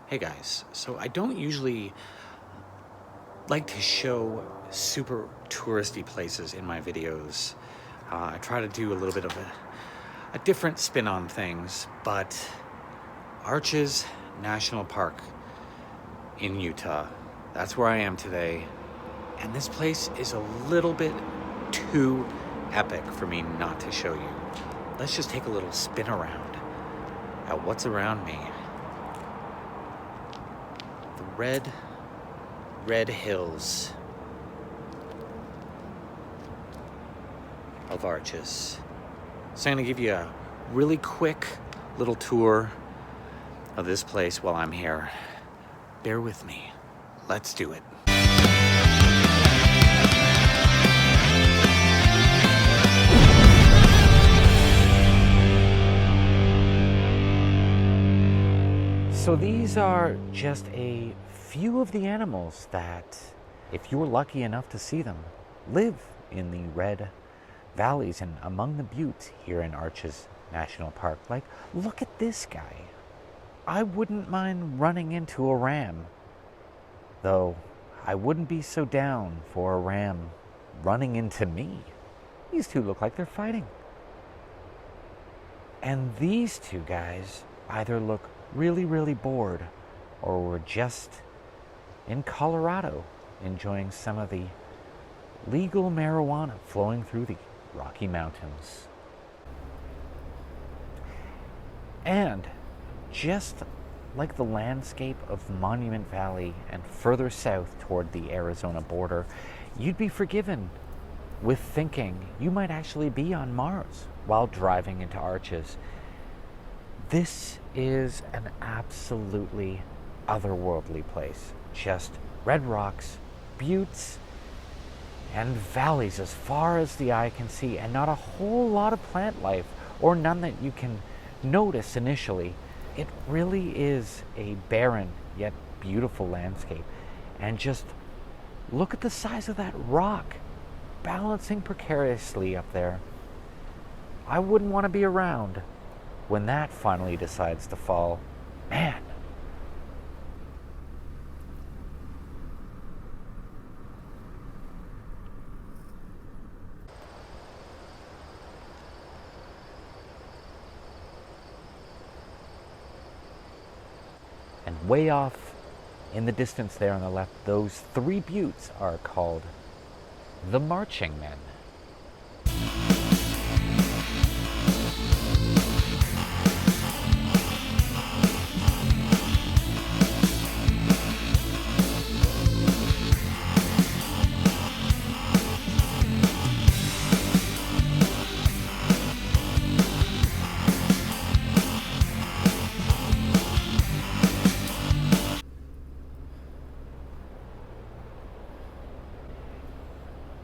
Hey guys, so I don't usually like to show super touristy places in my videos. I try to do a little bit of a different spin on things, but Arches National Park in Utah, that's where I am today. And this place is a little bit too epic for me not to show you. Let's just take a little spin around at what's around me. The red hills of Arches. So I'm gonna give you a really quick little tour of this place while I'm here. Bear with me. Let's do it. So these are just a few of the animals that, if you're lucky enough to see them, live in the red valleys and among the buttes here in Arches National Park. Like, look at this guy. I wouldn't mind running into a ram, though I wouldn't be so down for a ram running into me. These two look like they're fighting. And these two guys either look really bored, or were just in Colorado enjoying some of the legal marijuana flowing through the Rocky Mountains. And just like the landscape of Monument Valley and further south toward the Arizona border, you'd be forgiven with thinking you might actually be on Mars while driving into Arches. This is an absolutely otherworldly place. Just red rocks, buttes, and valleys as far as the eye can see, and not a whole lot of plant life, or none that you can notice initially. It really is a barren yet beautiful landscape. And just look at the size of that rock balancing precariously up there. I wouldn't want to be around when that finally decides to fall. Man. And way off in the distance there on the left, those three buttes are called the Marching Men.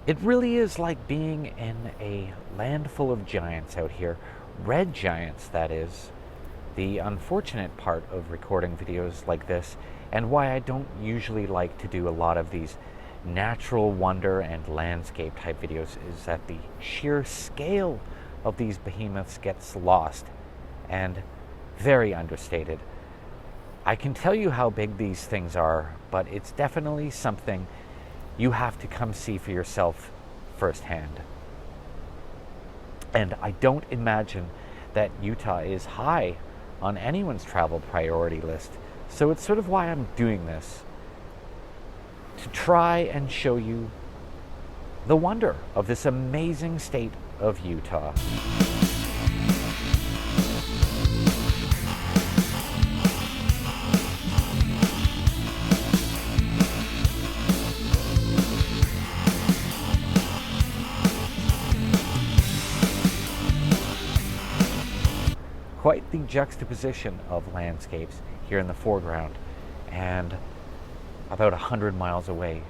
It really is like being in a land full of giants out here. Red giants, that is. The unfortunate part of recording videos like this, and why I don't usually like to do a lot of these natural wonder and landscape type videos, is that the sheer scale of these behemoths gets lost and very understated. I can tell you how big these things are, but it's definitely something you have to come see for yourself firsthand. And I don't imagine that Utah is high on anyone's travel priority list. So it's sort of why I'm doing this, to try and show you the wonder of this amazing state of Utah. Quite the juxtaposition of landscapes here in the foreground, and about 100 miles away,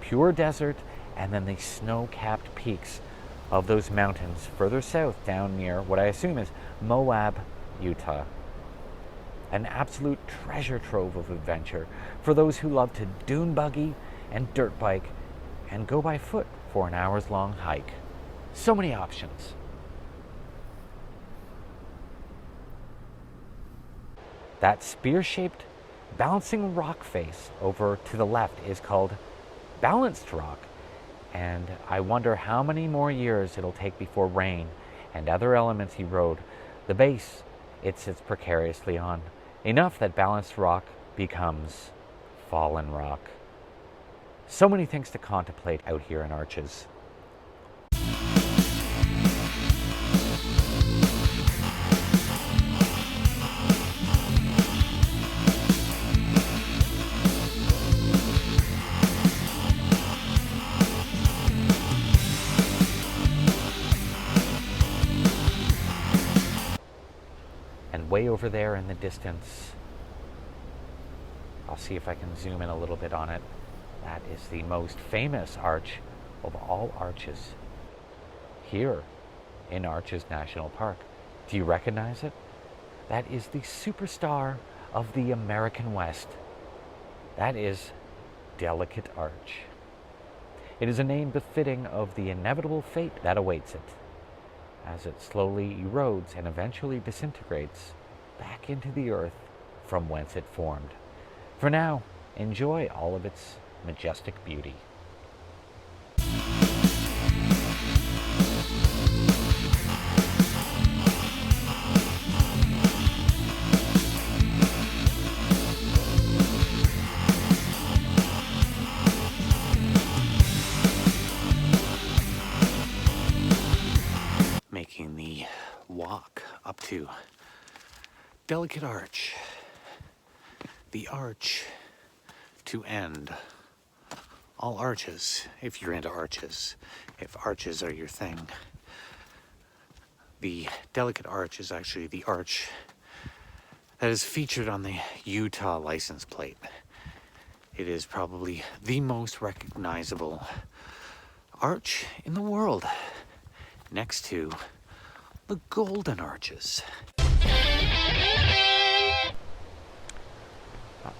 pure desert, and then the snow-capped peaks of those mountains further south down near what I assume is Moab, Utah. An absolute treasure trove of adventure for those who love to dune buggy and dirt bike and go by foot for an hours-long hike. So many options. That spear-shaped balancing rock face over to the left is called balanced rock. And I wonder how many more years it'll take before rain and other elements erode the base it sits precariously on, enough that balanced rock becomes fallen rock. So many things to contemplate out here in Arches. And way over there in the distance, I'll see if I can zoom in a little bit on it. That is the most famous arch of all arches here in Arches National Park. Do you recognize it? That is the superstar of the American West. That is Delicate Arch. It is a name befitting of the inevitable fate that awaits it, as it slowly erodes and eventually disintegrates back into the earth from whence it formed. For now, enjoy all of its majestic beauty. Making the walk up to Delicate Arch, the arch to end all arches, if you're into arches, if arches are your thing. The Delicate Arch is actually the arch that is featured on the Utah license plate. It is probably the most recognizable arch in the world, next to the Golden Arches.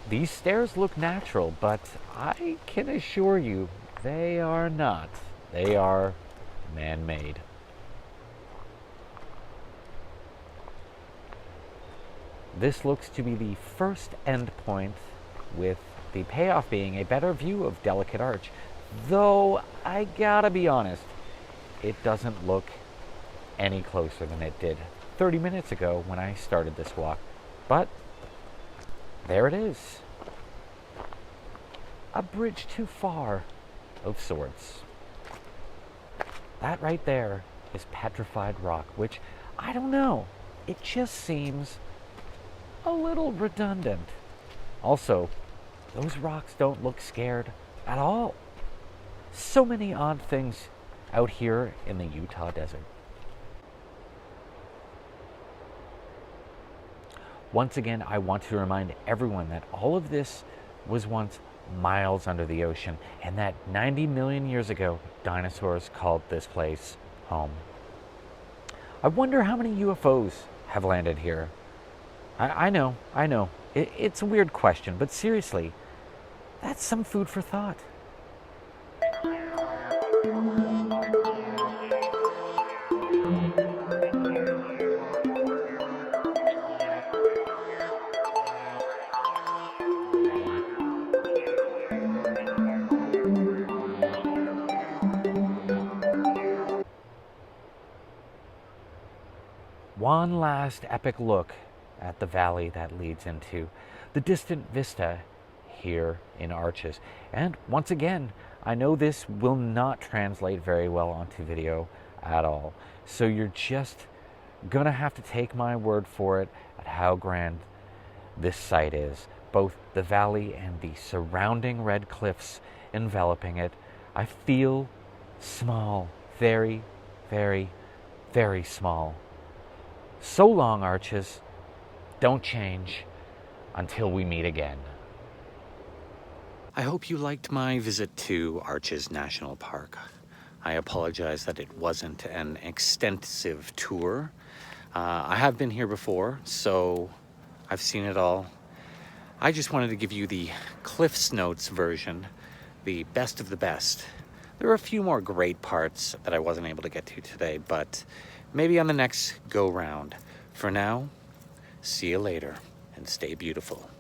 These stairs look natural, but I can assure you they are not. They are man-made. This looks to be the first endpoint, with the payoff being a better view of Delicate Arch. Though, I gotta be honest, it doesn't look any closer than it did 30 minutes ago when I started this walk. But there it is. A bridge too far, of sorts. That right there is petrified rock, which, I don't know, it just seems a little redundant. Also, those rocks don't look scared at all. So many odd things out here in the Utah desert. Once again, I want to remind everyone that all of this was once miles under the ocean, and that 90 million years ago, dinosaurs called this place home. I wonder how many UFOs have landed here. I know. It's a weird question, but seriously, that's some food for thought. One last epic look at the valley that leads into the distant vista here in Arches. And once again, I know this will not translate very well onto video at all. So you're just gonna have to take my word for it at how grand this site is. Both the valley and the surrounding red cliffs enveloping it. I feel small, very, very, very small. So long, Arches. Don't change until we meet again. I hope you liked my visit to Arches National Park. I apologize that it wasn't an extensive tour. I have been here before, so I've seen it all. I just wanted to give you the Cliff's Notes version, the best of the best. There are a few more great parts that I wasn't able to get to today, but maybe on the next go round. For now, see you later and stay beautiful.